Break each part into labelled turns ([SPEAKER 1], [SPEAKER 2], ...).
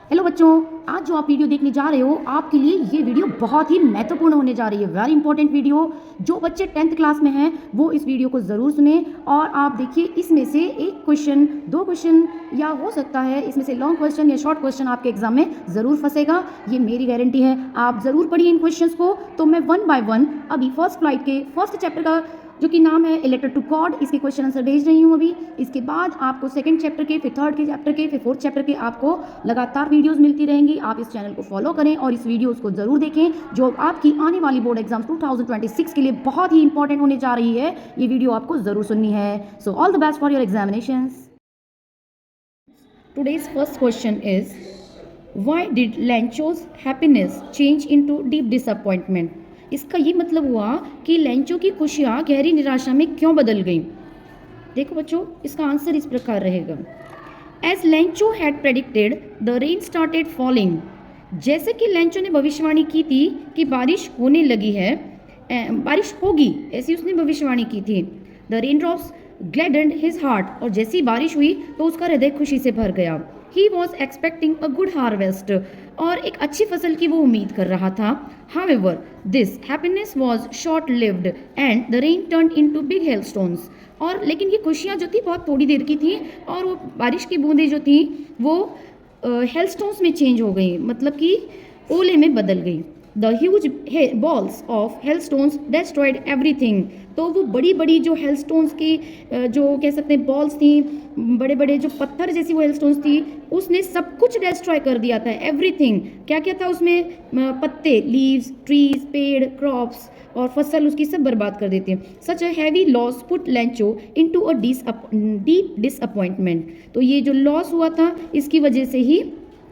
[SPEAKER 1] Hello बच्चों, आज जो आप वीडियो देखने जा रहे हो आपके लिए ये वीडियो बहुत ही महत्वपूर्ण होने जा रही है। Very important video. जो बच्चे 10th क्लास में हैं वो इस वीडियो को ज़रूर सुने और आप देखिए इसमें से एक क्वेश्चन, दो क्वेश्चन या हो सकता है इसमें से लॉन्ग क्वेश्चन या शॉर्ट क्वेश्चन आपके एग्जाम में ज़रूर फंसेगा। ये मेरी गारंटी है। आप ज़रूर पढ़िए इन क्वेश्चन को। तो मैं 1 बाय 1 अभी फर्स्ट फ्लाइट के फर्स्ट चैप्टर का जो कि नाम है ए लेटर टू गॉड, इसके क्वेश्चन आंसर भेज रही हूँ अभी। इसके बाद आपको सेकंड चैप्टर के, फिर थर्ड के चैप्टर के, फिर फोर्थ चैप्टर के आपको लगातार वीडियोस मिलती रहेंगी। आप इस चैनल को फॉलो करें और इस वीडियोस को ज़रूर देखें जो आपकी आने वाली बोर्ड एग्जाम 2026 के लिए बहुत ही इंपॉर्टेंट होने जा रही है। ये वीडियो आपको ज़रूर सुननी है। So all the best for your examinations. Today's first question is, why did Lancho's happiness change into deep disappointment? इसका ये मतलब हुआ कि लेंचो की खुशियाँ गहरी निराशा में क्यों बदल गईं। देखो बच्चों, इसका आंसर इस प्रकार रहेगा। As Lencho had predicted, the rain started falling. जैसे कि लेंचो ने भविष्यवाणी की थी कि बारिश होने लगी है, बारिश होगी, ऐसी उसने भविष्यवाणी की थी। The raindrops gladdened his heart. और जैसी बारिश हुई तो उसका हृदय खुशी से भर गया। He was expecting a good harvest. और एक अच्छी फसल की वो उम्मीद कर रहा था। However, this happiness was short-lived and the rain turned into big hailstones. और लेकिन ये खुशियाँ जो थी बहुत थोड़ी देर की थी और वो बारिश की बूंदें जो थी वो हेलस्टोन्स में चेंज हो गई, मतलब कि ओले में बदल गई। The huge balls of hailstones destroyed everything. तो वो बड़ी बड़ी जो हेलस्टोन्स की जो कह सकते हैं बॉल्स थी, बड़े बड़े जो पत्थर जैसी वो हेलस्टोन्स थी, उसने सब कुछ डेस्ट्रॉय कर दिया था। एवरीथिंग, क्या क्या था उसमें? पत्ते, लीव्स, ट्रीज, पेड़, क्रॉप्स और फसल उसकी सब बर्बाद कर देती है। Such a heavy loss put Lencho into a deep disappointment. तो ये जो लॉस हुआ था इसकी वजह से ही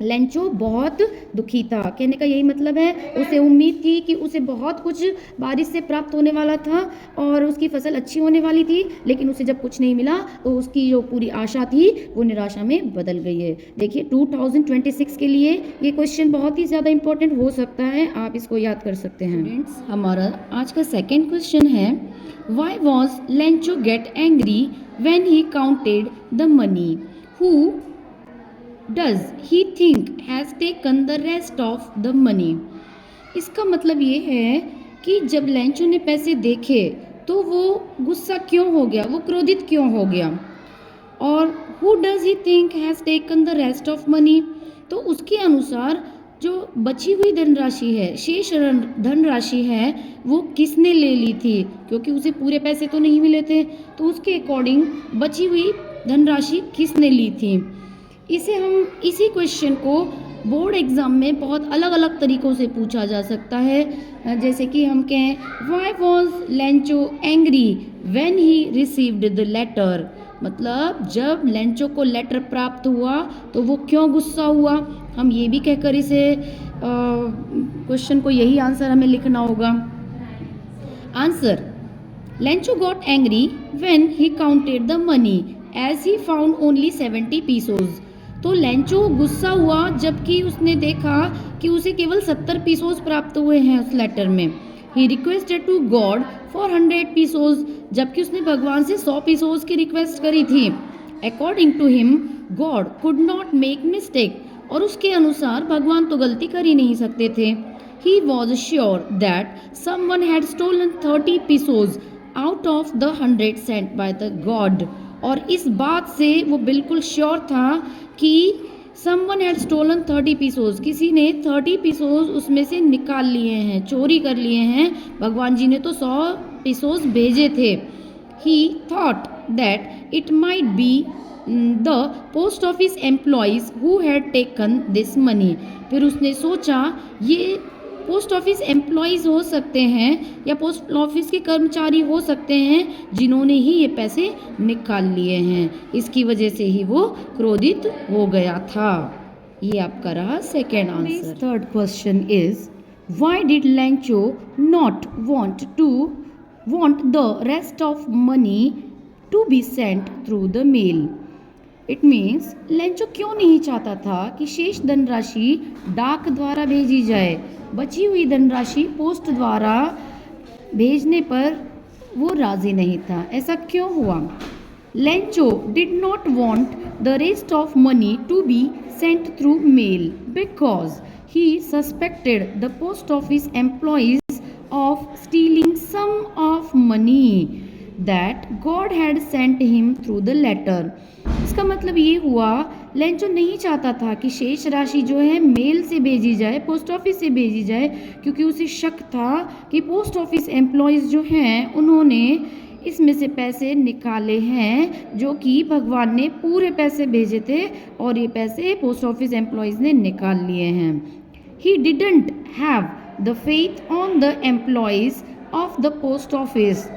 [SPEAKER 1] लेंचो बहुत दुखी था। कहने का यही मतलब है, उसे उम्मीद थी कि उसे बहुत कुछ बारिश से प्राप्त होने वाला था और उसकी फसल अच्छी होने वाली थी, लेकिन उसे जब कुछ नहीं मिला तो उसकी जो पूरी आशा थी वो निराशा में बदल गई है। देखिए 2026 के लिए ये क्वेश्चन बहुत ही ज़्यादा इंपॉर्टेंट हो सकता है, आप इसको याद कर सकते हैं। फ्रेंड्स, हमारा आज का सेकेंड क्वेश्चन है, Y was Lencho get angry when he counted the money? Who does he think has taken the rest of the money? इसका मतलब ये है कि जब लेंचो ने पैसे देखे तो वो गुस्सा क्यों हो गया, वो क्रोधित क्यों हो गया। और who does he think has taken the rest of money? तो उसके अनुसार जो बची हुई धनराशि है, शेष धनराशि है, वो किसने ले ली थी, क्योंकि उसे पूरे पैसे तो नहीं मिले थे। तो उसके अकॉर्डिंग बची हुई धनराशि किसने ली थी। इसी क्वेश्चन को बोर्ड एग्ज़ाम में बहुत अलग अलग तरीक़ों से पूछा जा सकता है। जैसे कि हम कहें, why was Lencho angry when he received the letter? मतलब जब लेंचो को लेटर प्राप्त हुआ तो वो क्यों गुस्सा हुआ। हम ये भी कहकर इसे क्वेश्चन को यही आंसर हमें लिखना होगा। Answer, Lencho got angry when he counted the money as he found only 70 pesos. तो लेंचो गुस्सा हुआ जबकि उसने देखा कि उसे केवल 70 पीसोज प्राप्त हुए हैं उस लेटर में। He requested to God for 100 pesos, जबकि उसने भगवान से 100 पीसोज की रिक्वेस्ट करी थी। According to him God could not make mistake. और उसके अनुसार भगवान तो गलती कर ही नहीं सकते थे। He was sure that someone had stolen 30 pesos out of the 100 sent by the God. और इस बात से वो बिल्कुल श्योर था कि समवन हैड स्टोलन 30 पीसोज, किसी ने 30 पीसोज उसमें से निकाल लिए हैं, चोरी कर लिए हैं। भगवान जी ने तो 100 पीसोज भेजे थे। ही thought that it might be the post office employees who had taken this money. फिर उसने सोचा ये पोस्ट ऑफिस एम्प्लॉयज़ हो सकते हैं या पोस्ट ऑफिस के कर्मचारी हो सकते हैं जिन्होंने ही ये पैसे निकाल लिए हैं। इसकी वजह से ही वो क्रोधित हो गया था। ये आपका रहा second answer. Third question is, why did Lencho not want the rest of money to be sent through the mail? It means Lencho क्यों नहीं चाहता था कि शेष धनराशि डाक द्वारा भेजी जाए। बची हुई धनराशि पोस्ट द्वारा भेजने पर वो राज़ी नहीं था। ऐसा क्यों हुआ? Lencho did not want the rest of money to be sent through mail because he suspected the post office employees of stealing some of money that God had sent him through the letter. इसका मतलब ये हुआ, Lencho नहीं चाहता था कि शेष राशि जो है मेल से भेजी जाए, पोस्ट ऑफिस से भेजी जाए, क्योंकि उसे शक था कि पोस्ट ऑफिस एम्प्लॉयज़ जो हैं उन्होंने इसमें से पैसे निकाले हैं जो कि भगवान ने पूरे पैसे भेजे थे और ये पैसे पोस्ट ऑफिस एम्प्लॉयज़ ने निकाल लिए हैं. He didn't have the faith on the employees of the post office,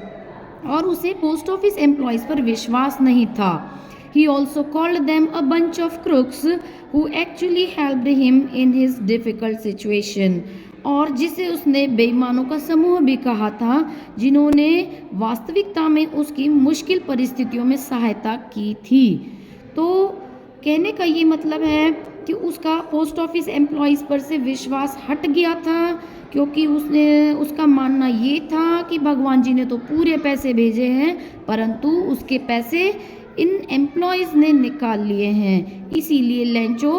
[SPEAKER 1] और उसे पोस्ट ऑफिस एम्प्लॉयज़ पर विश्वास नहीं था. He also called them a bunch of crooks who actually helped him in his difficult situation. और जिसे उसने बेईमानों का समूह भी कहा था, जिन्होंने वास्तविकता में उसकी मुश्किल परिस्थितियों में सहायता की थी. तो कहने का ये मतलब है कि उसका पोस्ट ऑफिस एम्प्लॉयज़ पर से विश्वास हट गया था, क्योंकि उसका मानना ये था कि भगवान जी ने तो पूरे पैसे भेजे हैं, परंतु उसके पैसे इन एम्प्लॉयज़ ने निकाल लिए हैं. इसीलिए लेंचो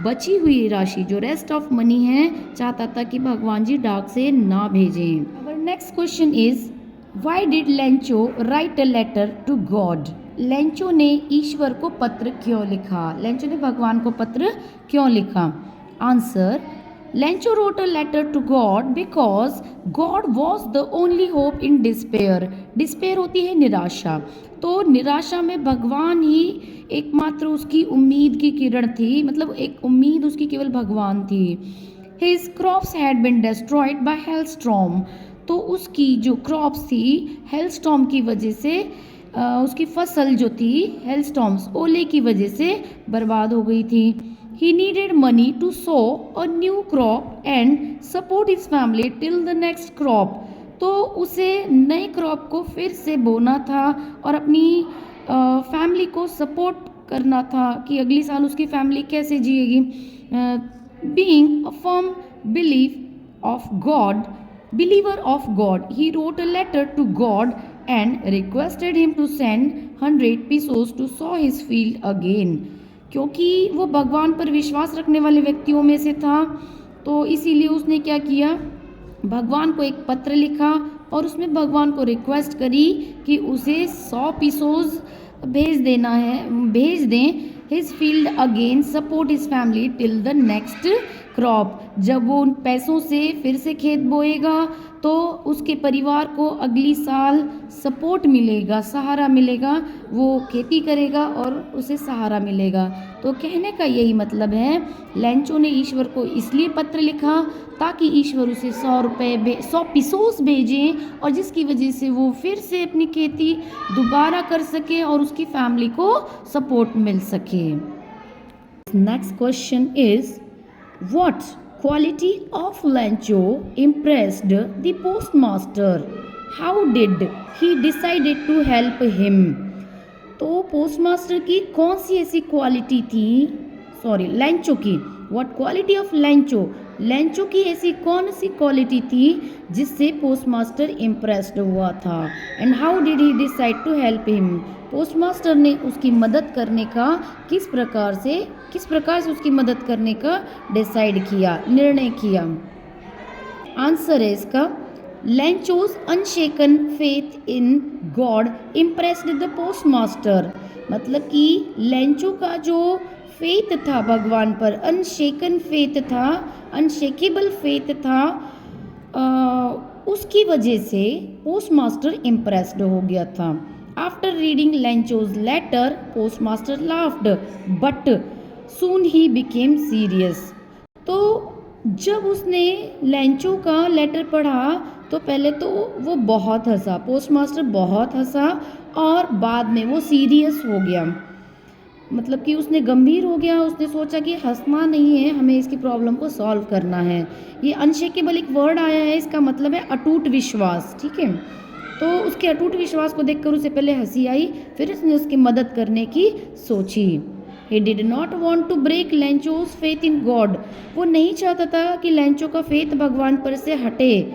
[SPEAKER 1] बची हुई राशि जो रेस्ट ऑफ मनी है चाहता था कि भगवान जी डाक से ना भेजें. Our next question is, why did Lencho write a letter to God? Lencho ने ईश्वर को पत्र क्यों लिखा? लेंचो ने भगवान को पत्र क्यों लिखा? Answer, Lencho wrote a letter to God because God was the only hope in despair. Despair होती है निराशा, तो निराशा में भगवान ही एकमात्र उसकी उम्मीद की किरण थी, मतलब एक उम्मीद उसकी केवल भगवान थी. His crops had been destroyed by hailstorm. तो उसकी जो क्रॉप्स थी हेलस्टॉर्म की वजह से उसकी फसल जो थी हेलस्टॉर्म्स ओले की वजह से बर्बाद हो गई थी. He needed money to sow a new crop and support his family till the next crop. तो उसे नए क्रॉप को फिर से बोना था और अपनी फैमिली को सपोर्ट करना था कि अगली साल उसकी फैमिली कैसे जिएगी. Being a firm believer of God, he wrote a letter to God and requested him to send 100 pesos to sow his field again. क्योंकि वो भगवान पर विश्वास रखने वाले व्यक्तियों में से था, तो इसीलिए उसने क्या किया, भगवान को एक पत्र लिखा और उसमें भगवान को रिक्वेस्ट करी कि उसे 100 पीसोज भेज दें. His field again support his family till the next crop. जब वो उन पैसों से फिर से खेत बोएगा तो उसके परिवार को अगली साल सपोर्ट मिलेगा, सहारा मिलेगा, वो खेती करेगा और उसे सहारा मिलेगा. तो कहने का यही मतलब है, लेंचो ने ईश्वर को इसलिए पत्र लिखा ताकि ईश्वर उसे 100 पीसोस भेजें और जिसकी वजह से वो फिर से अपनी खेती दोबारा कर सके और उसकी फैमिली को सपोर्ट मिल सके. Next question is, what quality of Lencho impressed the postmaster? How did he decided to help him? तो पोस्टमास्टर की कौन सी ऐसी क्वालिटी थी, लेंचो की, व्हाट क्वालिटी ऑफ लेंचो की ऐसी कौन सी क्वालिटी थी जिससे पोस्टमास्टर इम्प्रेस्ड हुआ था. And how did he decide to help him? Postmaster ने उसकी मदद करने का किस प्रकार से उसकी मदद करने का डिसाइड किया, निर्णय किया. आंसर है इसका, Lencho's अनशेकन faith in God impressed the postmaster. मतलब कि लेंचो का जो फेथ था भगवान पर, अनशेकन फेथ था, अनशेकेबल फेथ था, उसकी वजह से पोस्टमास्टर इम्प्रेस्ड हो गया था. After reading Lencho's letter, postmaster laughed, but soon he became serious. तो जब उसने लेंचो का लेटर पढ़ा तो पहले तो वो बहुत हंसा, पोस्टमास्टर बहुत हंसा और बाद में वो सीरियस हो गया, मतलब कि उसने गंभीर हो गया. उसने सोचा कि हंसना नहीं है, हमें इसकी प्रॉब्लम को सॉल्व करना है. ये अनशेकेबल एक वर्ड आया है, इसका मतलब है अटूट विश्वास. ठीक है, तो उसके अटूट विश्वास को देखकर उसे पहले हंसी आई, फिर उसने उसकी मदद करने की सोची. He did not want to break Lencho's faith in God. वो नहीं चाहता था कि लेंचो का फेथ भगवान पर से हटे.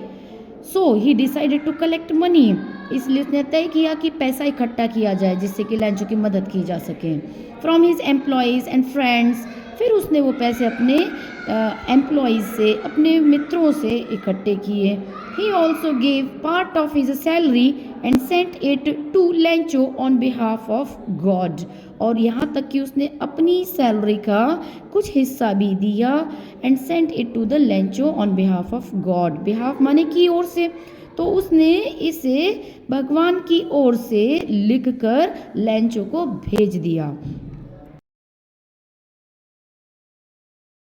[SPEAKER 1] So he decided to collect money. इसलिए उसने तय किया कि पैसा इकट्ठा किया जाए जिससे कि लैंचो की मदद की जा सके। From his employees and friends, फिर उसने वो पैसे अपने एम्प्लॉयज़ से, अपने मित्रों से इकट्ठे किए। He also gave part of his salary and sent it to Lencho on behalf of God, और यहाँ तक कि उसने अपनी सैलरी का कुछ हिस्सा भी दिया। And sent it to the Lencho on behalf of God, behalf माने की ओर से, तो उसने इसे भगवान की ओर से लिखकर लैंचो को भेज दिया।